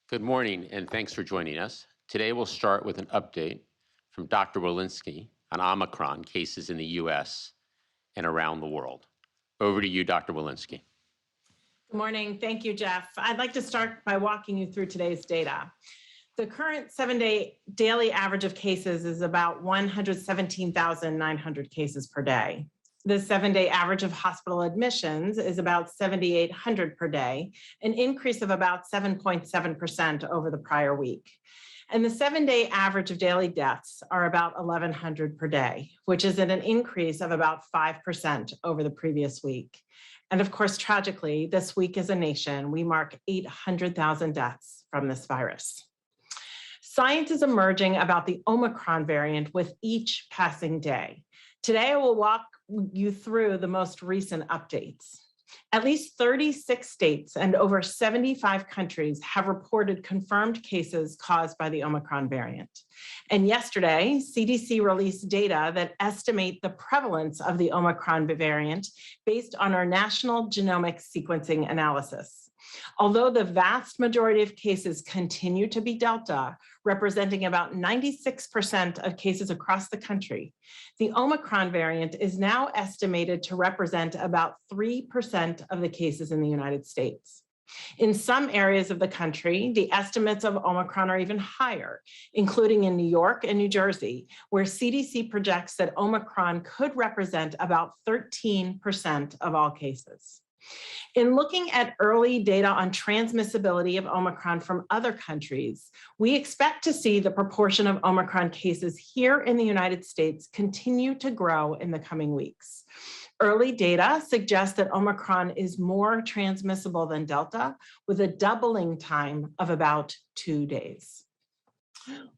Good morning, and thanks for joining us. Today, we'll start with an update from Dr. Walensky on Omicron cases in the U.S. and around the world. Over to you, Dr. Walensky. Good morning. Thank you, Jeff. I'd like to start by walking you through today's data. The current 7-day daily average of cases is about 117,900 cases per day. The 7-day average of hospital admissions is about 7,800 per day, an increase of about 7.7% over the prior week. And the 7-day average of daily deaths are about 1,100 per day, which is an increase of about 5% over the previous week. And of course, tragically, this week as a nation, we mark 800,000 deaths from this virus. Science is emerging about the Omicron variant with each passing day. Today, I will walk you through the most recent updates. At least 36 states and over 75 countries have reported confirmed cases caused by the Omicron variant. And yesterday, CDC released data that estimate the prevalence of the Omicron variant based on our national genomic sequencing analysis. Although the vast majority of cases continue to be Delta, representing about 96% of cases across the country, the Omicron variant is now estimated to represent about 3% of the cases in the United States. In some areas of the country, the estimates of Omicron are even higher, including in New York and New Jersey, where CDC projects that Omicron could represent about 13% of all cases. In looking at early data on transmissibility of Omicron from other countries, we expect to see the proportion of Omicron cases here in the United States continue to grow in the coming weeks. Early data suggests that Omicron is more transmissible than Delta, with a doubling time of about 2 days.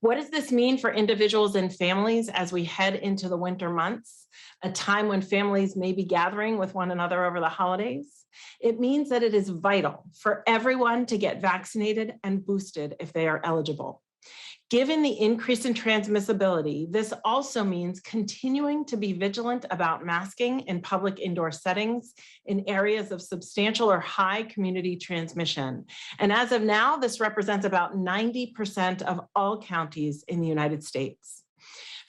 What does this mean for individuals and families as we head into the winter months, a time when families may be gathering with one another over the holidays? It means that it is vital for everyone to get vaccinated and boosted if they are eligible. Given the increase in transmissibility, this also means continuing to be vigilant about masking in public indoor settings in areas of substantial or high community transmission. And as of now, this represents about 90% of all counties in the United States.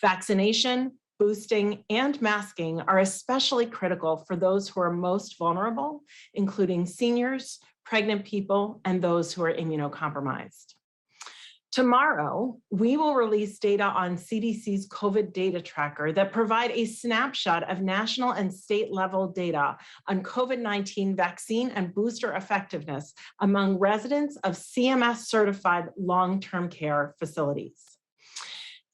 Vaccination, boosting, and masking are especially critical for those who are most vulnerable, including seniors, pregnant people, and those who are immunocompromised. Tomorrow, we will release data on CDC's COVID data tracker that provide a snapshot of national and state level data on COVID-19 vaccine and booster effectiveness among residents of CMS certified long-term care facilities.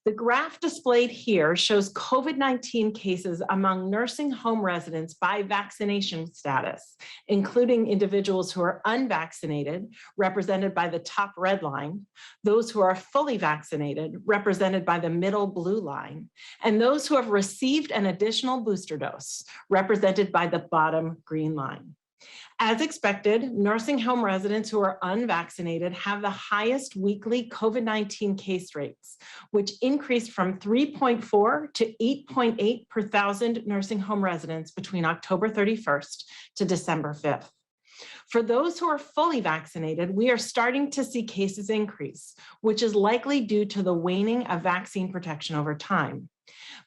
The graph displayed here shows COVID-19 cases among nursing home residents by vaccination status, including individuals who are unvaccinated, represented by the top red line, those who are fully vaccinated, represented by the middle blue line, and those who have received an additional booster dose, represented by the bottom green line. As expected, nursing home residents who are unvaccinated have the highest weekly COVID-19 case rates, which increased from 3.4 to 8.8 per thousand nursing home residents between October 31st to December 5th. For those who are fully vaccinated, we are starting to see cases increase, which is likely due to the waning of vaccine protection over time.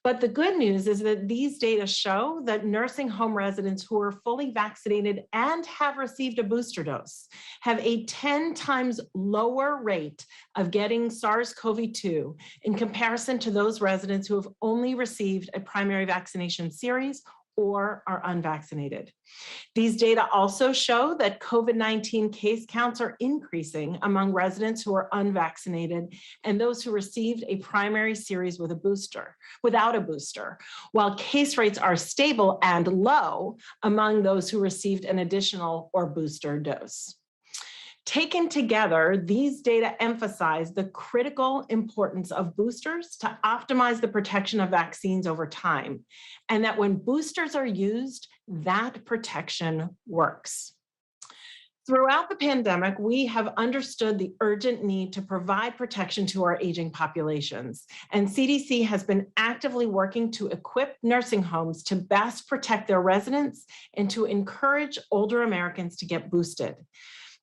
But the good news is that these data show that nursing home residents who are fully vaccinated and have received a booster dose have a 10 times lower rate of getting SARS-CoV-2 in comparison to those residents who have only received a primary vaccination series or are unvaccinated. These data also show that COVID-19 case counts are increasing among residents who are unvaccinated and those who received a primary series without a booster, while case rates are stable and low among those who received an additional or booster dose. Taken together, these data emphasize the critical importance of boosters to optimize the protection of vaccines over time, and that when boosters are used, that protection works. Throughout the pandemic, we have understood the urgent need to provide protection to our aging populations, and CDC has been actively working to equip nursing homes to best protect their residents and to encourage older Americans to get boosted.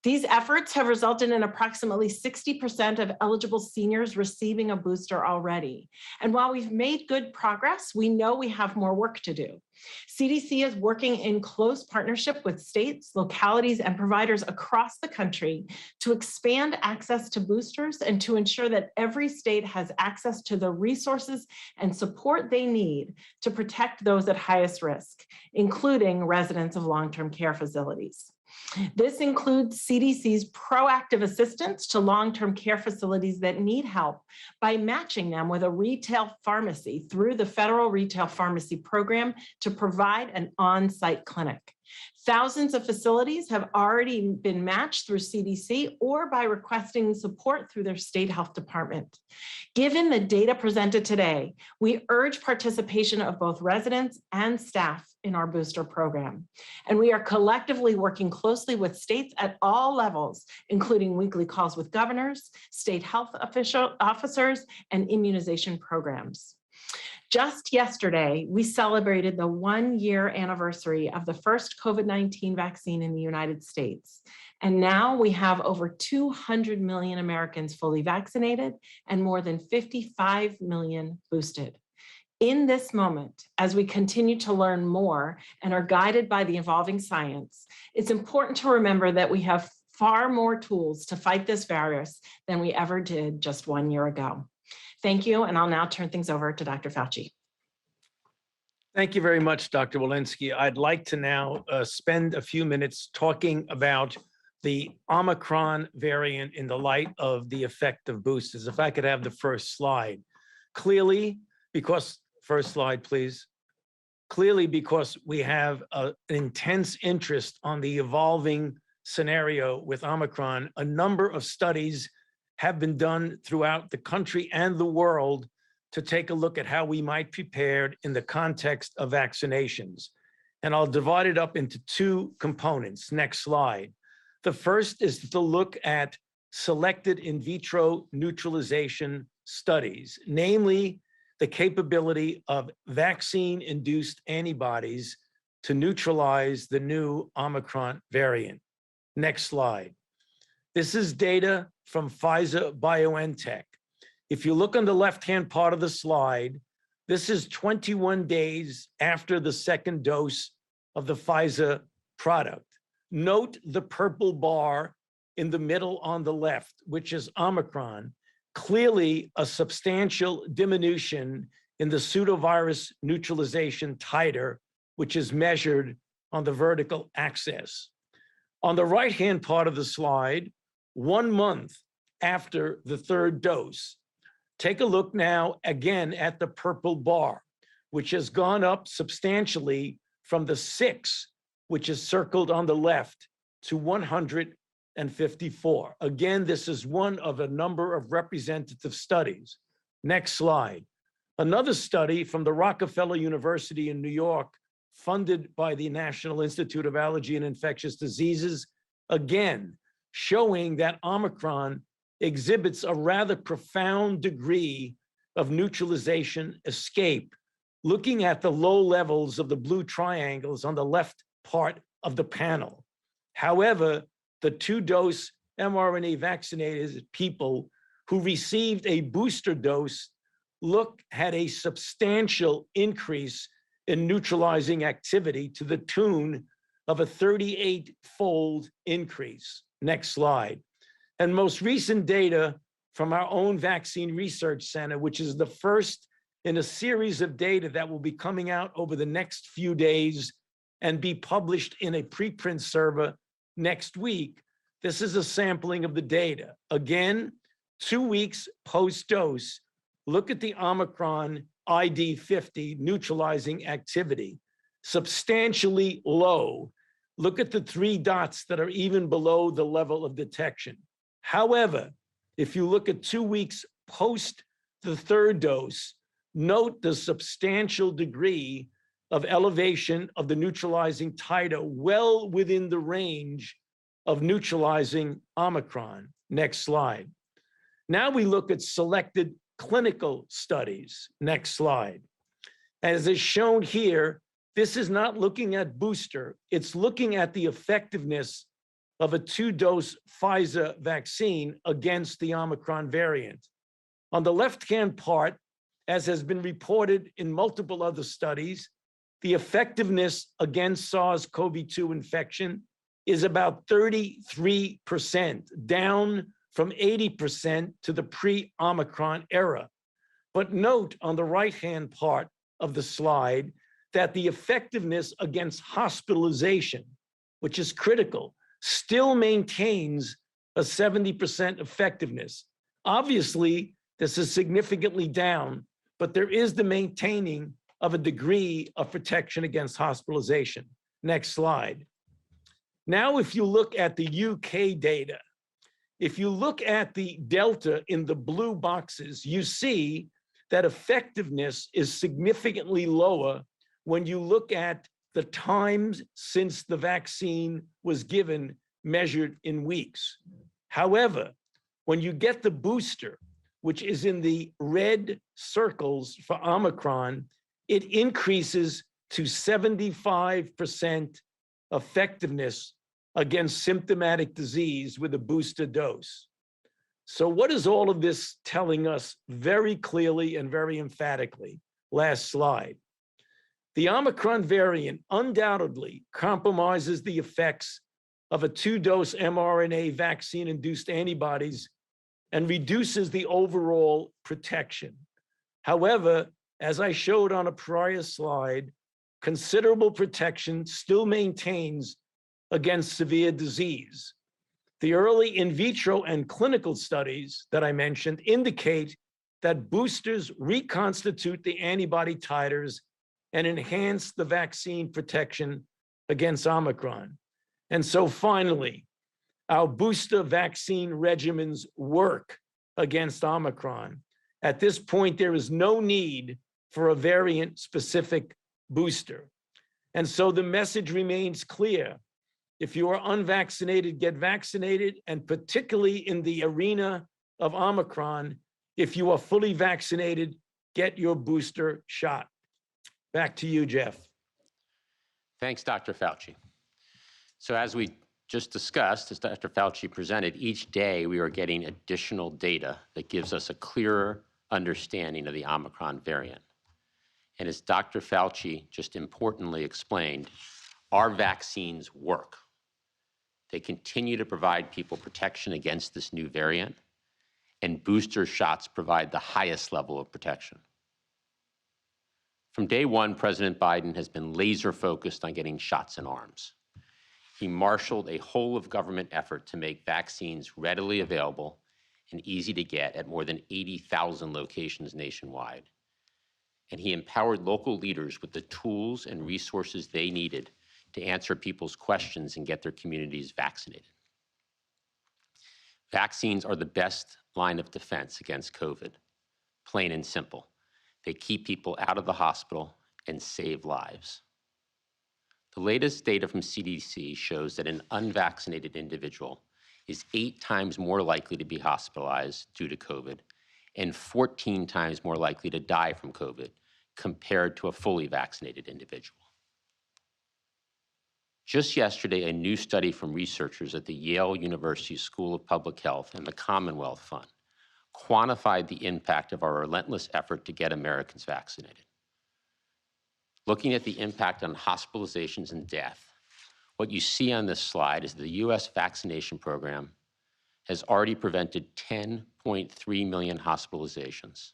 These efforts have resulted in approximately 60% of eligible seniors receiving a booster already. And while we've made good progress, we know we have more work to do. CDC is working in close partnership with states, localities, and providers across the country to expand access to boosters and to ensure that every state has access to the resources and support they need to protect those at highest risk, including residents of long-term care facilities. This includes CDC's proactive assistance to long-term care facilities that need help by matching them with a retail pharmacy through the Federal Retail Pharmacy Program to provide an on-site clinic. Thousands of facilities have already been matched through CDC or by requesting support through their state health department. Given the data presented today, we urge participation of both residents and staff in our booster program. And we are collectively working closely with states at all levels, including weekly calls with governors, state health officers, and immunization programs. Just yesterday, we celebrated the 1-year anniversary of the first COVID-19 vaccine in the United States. And now we have over 200 million Americans fully vaccinated and more than 55 million boosted. In this moment, as we continue to learn more and are guided by the evolving science, it's important to remember that we have far more tools to fight this virus than we ever did just 1 year ago. Thank you, and I'll now turn things over to Dr. Fauci. Thank you very much, Dr. Walensky. I'd like to now spend a few minutes talking about the Omicron variant in the light of the effect of boosters. If I could have the first slide. Clearly, because, first slide, please. Clearly, because we have an intense interest on the evolving scenario with Omicron, a number of studies have been done throughout the country and the world to take a look at how we might prepare in the context of vaccinations. And I'll divide it up into two components. Next slide. The first is to look at selected in vitro neutralization studies, namely the capability of vaccine-induced antibodies to neutralize the new Omicron variant. Next slide. This is data from Pfizer-BioNTech. If you look on the left-hand part of the slide, this is 21 days after the second dose of the Pfizer product. Note the purple bar in the middle on the left, which is Omicron, clearly a substantial diminution in the pseudovirus neutralization titer, which is measured on the vertical axis. On the right-hand part of the slide, 1 month after the third dose, take a look now again at the purple bar, which has gone up substantially from the 6, which is circled on the left, to 154. Again, this is one of a number of representative studies. Next slide. Another study from the Rockefeller University in New York, funded by the National Institute of Allergy and Infectious Diseases, again, showing that Omicron exhibits a rather profound degree of neutralization escape, looking at the low levels of the blue triangles on the left part of the panel. However, the 2-dose mRNA vaccinated people who received a booster dose had a substantial increase in neutralizing activity to the tune of a 38-fold increase. Next slide. And most recent data from our own Vaccine Research Center, which is the first in a series of data that will be coming out over the next few days and be published in a preprint server next week. This is a sampling of the data. Again, 2 weeks post-dose, look at the Omicron ID50 neutralizing activity, substantially low. Look at the 3 dots that are even below the level of detection. However, if you look at 2 weeks post the third dose, note the substantial degree of elevation of the neutralizing titer well within the range of neutralizing Omicron. Next slide. Now we look at selected clinical studies. Next slide. As is shown here, this is not looking at booster, it's looking at the effectiveness of a 2-dose Pfizer vaccine against the Omicron variant. On the left-hand part, as has been reported in multiple other studies, the effectiveness against SARS-CoV-2 infection is about 33%, down from 80% to the pre-Omicron era. But note on the right-hand part of the slide that the effectiveness against hospitalization, which is critical, still maintains a 70% effectiveness. Obviously, this is significantly down, but there is the maintaining of a degree of protection against hospitalization. Next slide. Now, if you look at the UK data, if you look at the delta in the blue boxes, you see that effectiveness is significantly lower when you look at the times since the vaccine was given, measured in weeks. However, when you get the booster, which is in the red circles for Omicron, it increases to 75% effectiveness against symptomatic disease with a booster dose. So what is all of this telling us very clearly and very emphatically? Last slide. The Omicron variant undoubtedly compromises the effects of a 2-dose mRNA vaccine-induced antibodies and reduces the overall protection. However, as I showed on a prior slide, considerable protection still maintains against severe disease. The early in vitro and clinical studies that I mentioned indicate that boosters reconstitute the antibody titers and enhance the vaccine protection against Omicron. And so finally, our booster vaccine regimens work against Omicron. At this point, there is no need for a variant-specific booster. And so the message remains clear. If you are unvaccinated, get vaccinated, and particularly in the arena of Omicron, if you are fully vaccinated, get your booster shot. Back to you, Jeff. Thanks, Dr. Fauci. So as we just discussed, as Dr. Fauci presented, each day we are getting additional data that gives us a clearer understanding of the Omicron variant. And as Dr. Fauci just importantly explained, our vaccines work. They continue to provide people protection against this new variant, and booster shots provide the highest level of protection. From day one, President Biden has been laser focused on getting shots in arms. He marshaled a whole of government effort to make vaccines readily available and easy to get at more than 80,000 locations nationwide. And he empowered local leaders with the tools and resources they needed to answer people's questions and get their communities vaccinated. Vaccines are the best line of defense against COVID, plain and simple. They keep people out of the hospital and save lives. The latest data from CDC shows that an unvaccinated individual is 8 times more likely to be hospitalized due to COVID and 14 times more likely to die from COVID compared to a fully vaccinated individual. Just yesterday, a new study from researchers at the Yale University School of Public Health and the Commonwealth Fund quantified the impact of our relentless effort to get Americans vaccinated. Looking at the impact on hospitalizations and death, what you see on this slide is the U.S. vaccination program has already prevented 10.3 million hospitalizations,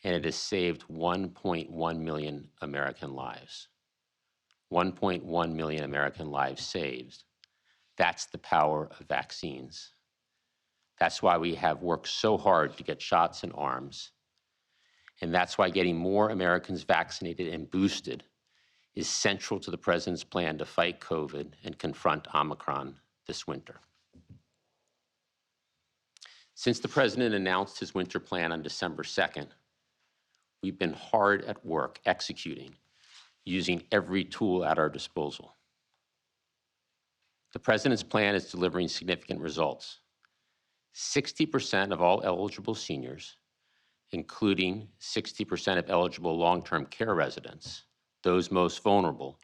and it has saved 1.1 million American lives. 1.1 million American lives saved. That's the power of vaccines. That's why we have worked so hard to get shots in arms. And that's why getting more Americans vaccinated and boosted is central to the president's plan to fight COVID and confront Omicron this winter. Since the president announced his winter plan on December 2nd, we've been hard at work executing, using every tool at our disposal. The president's plan is delivering significant results. 60% of all eligible seniors, including 60% of eligible long-term care residents, those most vulnerable,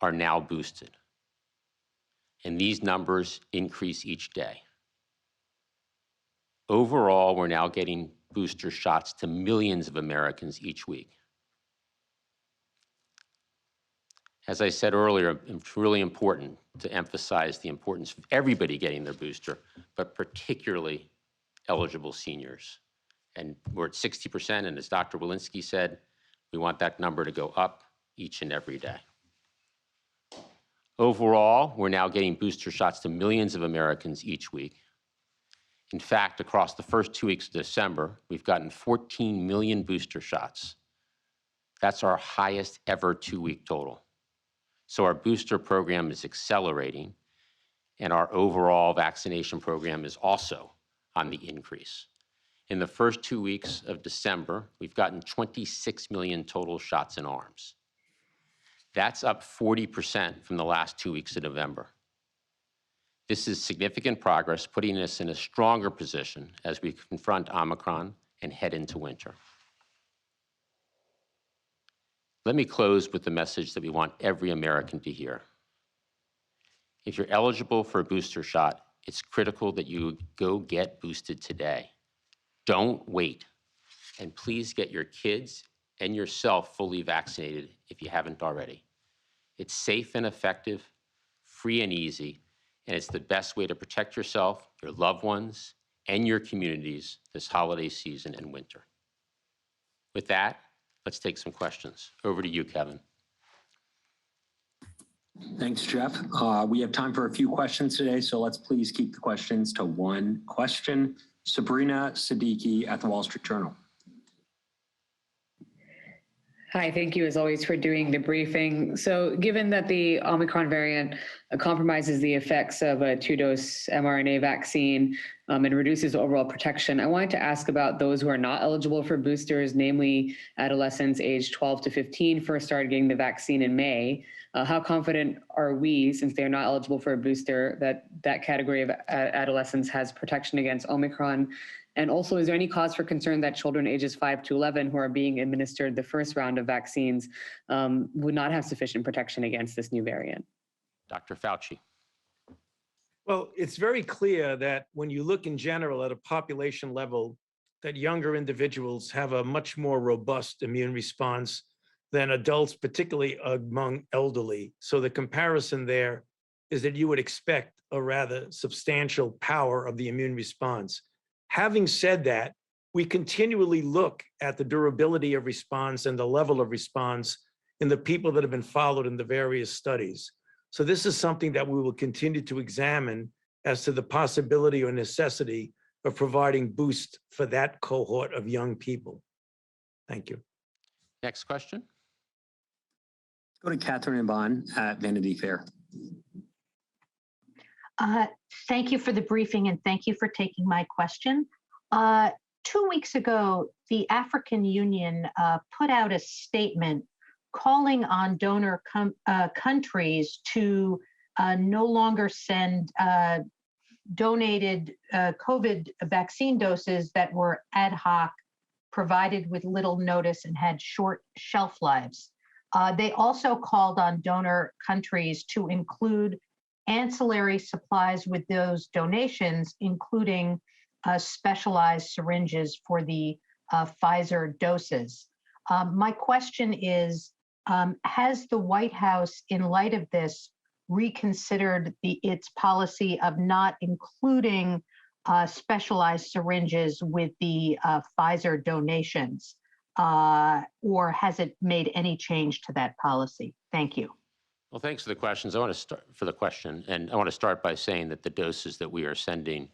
are now boosted. and these numbers increase each day. Overall, we're now getting booster shots to millions of Americans each week. As I said earlier, it's really important to emphasize the importance of everybody getting their booster, but particularly eligible seniors. And we're at 60%, and as Dr. Walensky said, we want that number to go up each and every day. Overall, we're now getting booster shots to millions of Americans each week. In fact, across the first 2 weeks of December, we've gotten 14 million booster shots. That's our highest ever 2-week total. So our booster program is accelerating, and our overall vaccination program is also on the increase. In the first 2 weeks of December, we've gotten 26 million total shots in arms. That's up 40% from the last 2 weeks of November. This is significant progress, putting us in a stronger position as we confront Omicron and head into winter. Let me close with the message that we want every American to hear. If you're eligible for a booster shot, it's critical that you go get boosted today. Don't wait. And please get your kids and yourself fully vaccinated if you haven't already. It's safe and effective, free and easy, and it's the best way to protect yourself, your loved ones, and your communities this holiday season and winter. With that, let's take some questions. Over to you, Kevin. Thanks, Jeff. We have time for a few questions today, so let's please keep the questions to one question. Sabrina Siddiqui at the Wall Street Journal. Hi, thank you as always for doing the briefing. So given that the Omicron variant compromises the effects of a 2-dose mRNA vaccine and reduces overall protection, I wanted to ask about those who are not eligible for boosters, namely adolescents aged 12 to 15, first started getting the vaccine in May. How confident are we, since they are not eligible for a booster, that that category of adolescents has protection against Omicron? And also, is there any cause for concern that children ages 5 to 11 who are being administered the first round of vaccines would not have sufficient protection against this new variant? Dr. Fauci. Well, it's very clear that when you look in general at a population level, that younger individuals have a much more robust immune response than adults, particularly among elderly. So the comparison there is that you would expect a rather substantial power of the immune response. Having said that, we continually look at the durability of response and the level of response in the people that have been followed in the various studies. So this is something that we will continue to examine as to the possibility or necessity of providing boost for that cohort of young people. Thank you. Next question. Go to Catherine Bond at Vanity Fair. Thank you for the briefing and thank you for taking my question. 2 weeks ago, the African Union put out a statement calling on donor countries to no longer send donated COVID vaccine doses that were ad hoc, provided with little notice, and had short shelf lives. They also called on donor countries to include ancillary supplies with those donations, including specialized syringes for the Pfizer doses. My question is, has the White House, in light of this, reconsidered its policy of not including specialized syringes with the Pfizer donations? Or has it made any change to that policy? Thank you. Well, thanks for the questions. I want to start for the question, and I want to start by saying that the doses that we are sending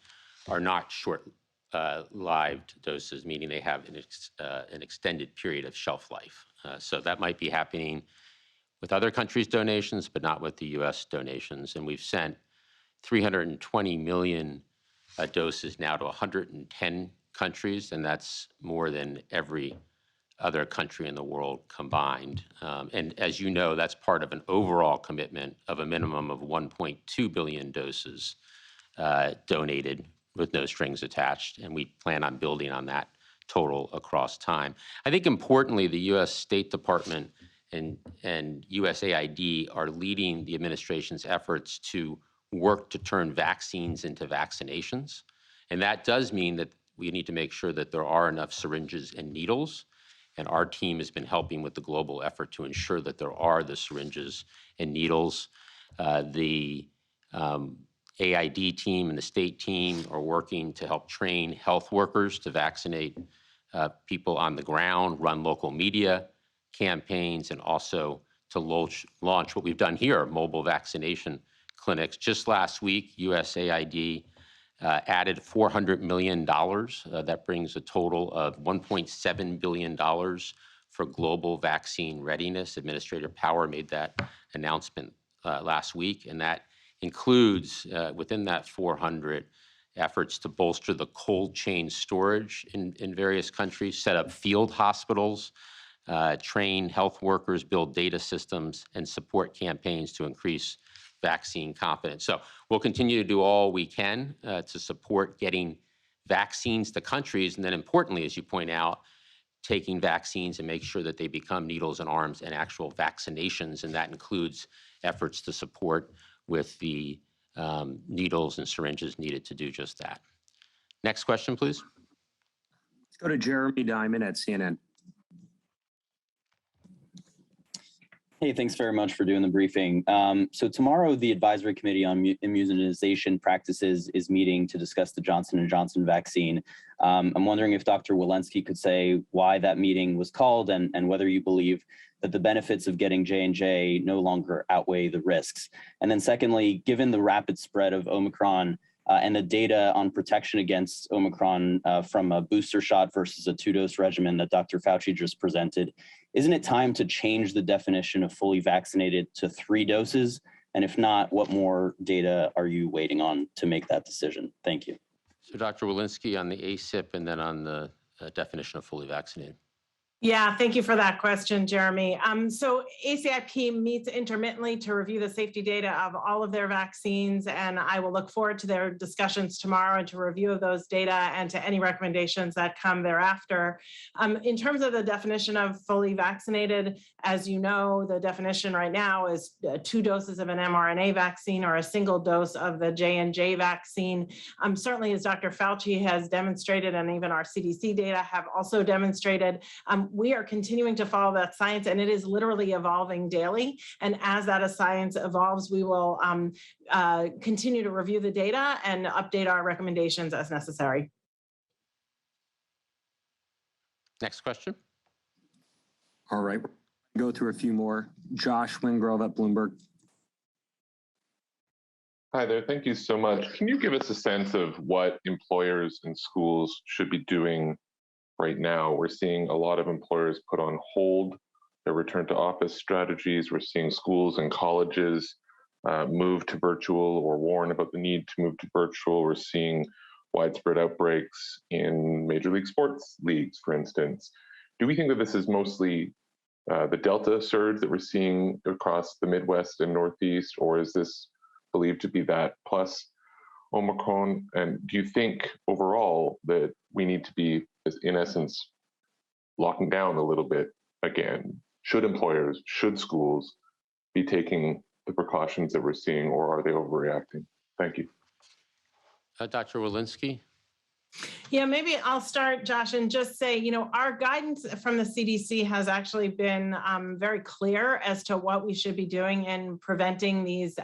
are not short-lived doses, meaning they have an extended period of shelf life. So that might be happening with other countries' donations, but not with the U.S. donations. And we've sent 320 million doses now to 110 countries, and that's more than every other country in the world combined. And as you know, that's part of an overall commitment of a minimum of 1.2 billion doses donated with no strings attached, and we plan on building on that total across time. I think importantly, the U.S. State Department and USAID are leading the administration's efforts to work to turn vaccines into vaccinations. And that does mean that we need to make sure that there are enough syringes and needles. And our team has been helping with the global effort to ensure that there are the syringes and needles. The AID team and the state team are working to help train health workers to vaccinate people on the ground, run local media campaigns, and also to launch what we've done here, mobile vaccination clinics. Just last week, USAID added $400 million. That brings a total of $1.7 billion for global vaccine readiness. Administrator Power made that announcement last week, and that includes within that 400 efforts to bolster the cold chain storage in various countries, set up field hospitals, train health workers, build data systems, and support campaigns to increase vaccine confidence. So we'll continue to do all we can to support getting vaccines to countries, and then importantly, as you point out, taking vaccines and make sure that they become needles and arms and actual vaccinations, and that includes efforts to support with the needles and syringes needed to do just that. Next question, please. Let's go to Jeremy Diamond at CNN. Hey, thanks very much for doing the briefing. So tomorrow, the Advisory Committee on Immunization Practices is meeting to discuss the Johnson & Johnson vaccine. I'm wondering if Dr. Walensky could say why that meeting was called and whether you believe that the benefits of getting J&J no longer outweigh the risks. And then secondly, given the rapid spread of Omicron and the data on protection against Omicron from a booster shot versus a two-dose regimen that Dr. Fauci just presented, isn't it time to change the definition of fully vaccinated to 3 doses? And if not, what more data are you waiting on to make that decision? Thank you. So Dr. Walensky on the ACIP and then on the definition of fully vaccinated. Yeah, thank you for that question, Jeremy. So ACIP meets intermittently to review the safety data of all of their vaccines, and I will look forward to their discussions tomorrow and to review of those data and to any recommendations that come thereafter. In terms of the definition of fully vaccinated, as you know, the definition right now is 2 doses of an mRNA vaccine or a single dose of the J&J vaccine. Certainly, as Dr. Fauci has demonstrated, and even our CDC data have also demonstrated, we are continuing to follow that science, and it is literally evolving daily. And as that science evolves, we will continue to review the data and update our recommendations as necessary. Next question. All right, go through a few more. Josh Wingrove at Bloomberg. Hi there, thank you so much. Can you give us a sense of what employers and schools should be doing right now? We're seeing a lot of employers put on hold their return to office strategies. We're seeing schools and colleges move to virtual or warn about the need to move to virtual. We're seeing widespread outbreaks in Major League Sports leagues, for instance. Do we think that this is mostly the Delta surge that we're seeing across the Midwest and Northeast, or is this believed to be that plus Omicron? And do you think overall that we need to be, in essence, locking down a little bit again? Should employers, should schools be taking the precautions that we're seeing, or are they overreacting? Thank you. Dr. Walensky. Yeah, maybe I'll start, Josh, and just say, our guidance from the CDC has actually been very clear as to what we should be doing in preventing these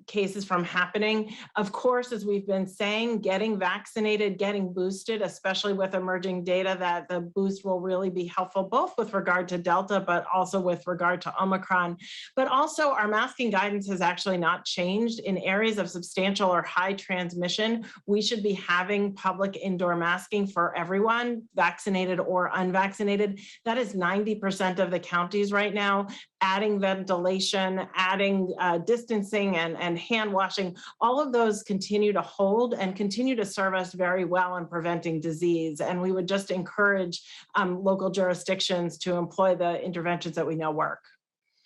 cases from happening. Of course, as we've been saying, getting vaccinated, getting boosted, especially with emerging data, that the boost will really be helpful, both with regard to Delta, but also with regard to Omicron. But also our masking guidance has actually not changed. In areas of substantial or high transmission, we should be having public indoor masking for everyone, vaccinated or unvaccinated. That is 90% of the counties right now. Adding ventilation, adding distancing and hand washing, all of those continue to hold and continue to serve us very well in preventing disease. And we would just encourage local jurisdictions to employ the interventions that we know work.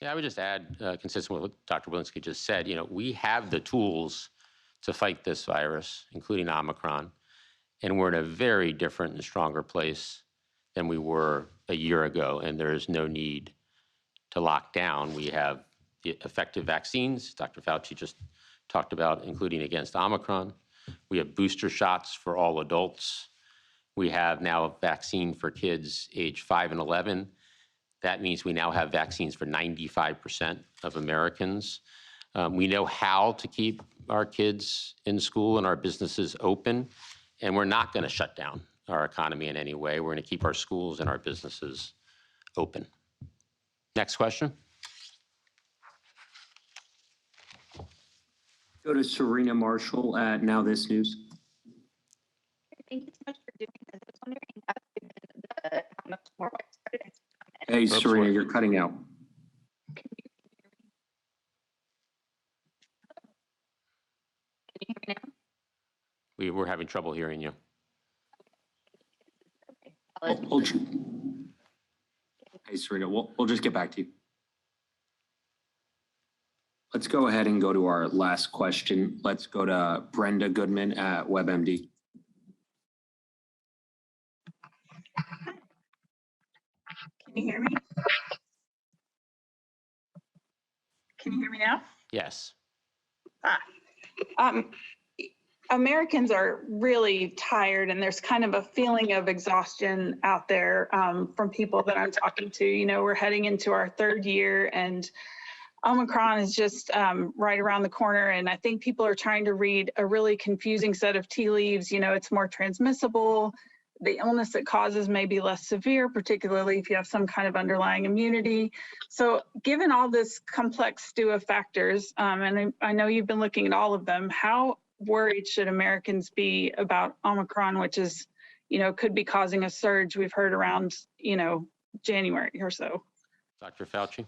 Yeah, I would just add, consistent with what Dr. Walensky just said, we have the tools to fight this virus, including Omicron, and we're in a very different and stronger place than we were a year ago, and there is no need to lock down. We have the effective vaccines. Dr. Fauci just talked about, including against Omicron. We have booster shots for all adults. We have now a vaccine for kids age 5 and 11. That means we now have vaccines for 95% of Americans. We know how to keep our kids in school and our businesses open, and we're not going to shut down our economy in any way. We're going to keep our schools and our businesses open. Next question. Go to Serena Marshall at Now This News. Thank you so much for doing this. I was wondering how much more widespread. Hey, Serena, you're cutting out. Can you hear me now? We were having trouble hearing you. Hey, Serena, we'll just get back to you. Let's go ahead and go to our last question. Let's go to Brenda Goodman at WebMD. Can you hear me? Can you hear me now? Yes. Americans are really tired, and there's kind of a feeling of exhaustion out there from people that I'm talking to. You know, we're heading into our third year, and Omicron is just right around the corner. And I think people are trying to read a really confusing set of tea leaves. You know, it's more transmissible. The illness it causes may be less severe, particularly if you have some kind of underlying immunity. So given all this complex stew of factors, and I know you've been looking at all of them, how worried should Americans be about Omicron, which is, you know, could be causing a surge we've heard around, you know, January or so? Dr. Fauci?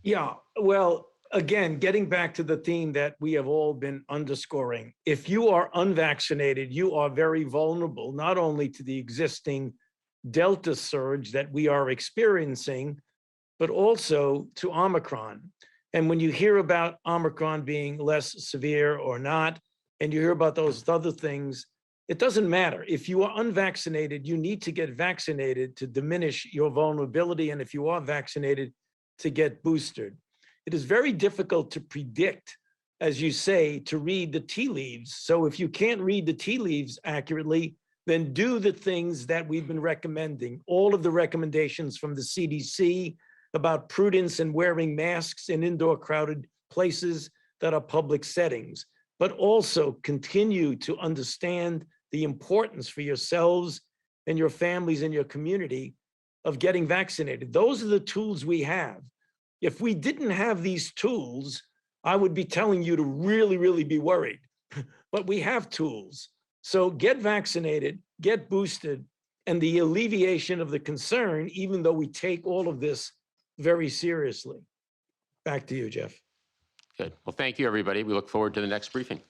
Yeah, well, again, getting back to the theme that we have all been underscoring, if you are unvaccinated, you are very vulnerable, not only to the existing Delta surge that we are experiencing, but also to Omicron. And when you hear about Omicron being less severe or not, and you hear about those other things, it doesn't matter. If you are unvaccinated, you need to get vaccinated to diminish your vulnerability. And if you are vaccinated, to get boosted. It is very difficult to predict, as you say, to read the tea leaves. So if you can't read the tea leaves accurately, then do the things that we've been recommending. All of the recommendations from the CDC about prudence and wearing masks in indoor crowded places that are public settings, but also continue to understand the importance for yourselves and your families and your community of getting vaccinated. Those are the tools we have. If we didn't have these tools, I would be telling you to really, really be worried. But we have tools. So get vaccinated, get boosted, and the alleviation of the concern, even though we take all of this very seriously. Back to you, Jeff. Good. Well, thank you, everybody. We look forward to the next briefing.